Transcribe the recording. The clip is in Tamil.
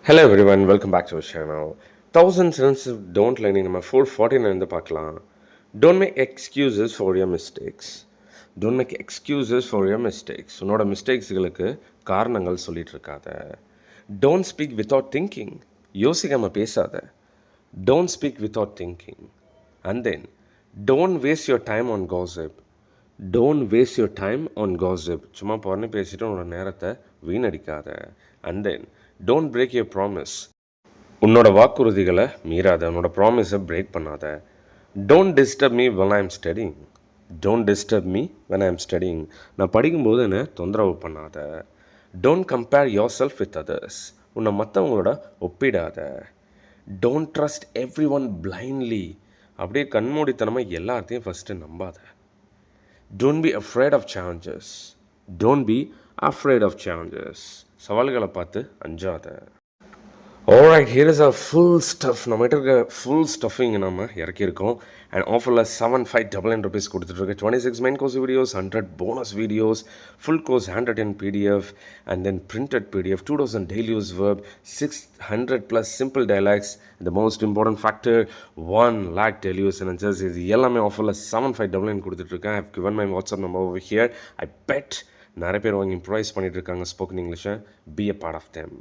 Hello everyone, welcome back to our channel. Thousand sentences don't learning நம்ம 449 வந்து பார்க்கலாம். Don't make excuses for your mistakes. Don't make excuses for your mistakes. உன்னோட மிஸ்டேக்ஸ்களுக்கு காரணங்கள் சொல்லிட்டு இருக்காத. Don't speak without thinking. யோசிக்காம பேசாத. Don't speak without thinking. And then, don't waste your time on gossip. Don't waste your time on gossip. சும்மா பொறணி பேசிட்டு உன்னோட நேரத்தை வீணடிக்காத. And then, don't break your promise. உன்னோட வாக்குறுதிகளை மீறாத. உன்னோட ப்ராமிஸை பிரேக் பண்ணாத. Don't disturb me when I am studying. Don't disturb me when I am studying. நான் படிக்கும்போது என்னை தொந்தரவு பண்ணாத. Don't compare yourself with others. உன்னை மற்றவங்களோட ஒப்பிடாத. Don't trust everyone blindly. அப்படியே கண்மூடித்தனமாக எல்லாத்தையும் ஃபஸ்ட்டு நம்பாத. Don't be afraid of challenges. Don't be afraid of challenges. சவால்களை பார்த்து அஞ்சாத. Alright, here is a full stuff. நம்மகிட்ட இருக்க ஃபுல் ஸ்டஃபிங் நம்ம இறக்கியிருக்கோம். அண்ட் ஆஃபரில் 7599 rupees கொடுத்துட்ருக்கு. 26 main course videos, 100 bonus videos, full course 110 PDF, and then printed PDF, 2000 daily use verbs, 600+ simple dialogues, the most important factor 1 lakh daily use sentences. இது எல்லாமே ஆஃபரில் 7599 கொடுத்துட்ருக்கேன். I have given my WhatsApp number over here. I bet நிறைய பேர் வாங்கி இம்ப்ரூவைஸ் பண்ணிட்டு இருக்காங்க ஸ்போக்கன் இங்கிலீஷை. Be a part of them.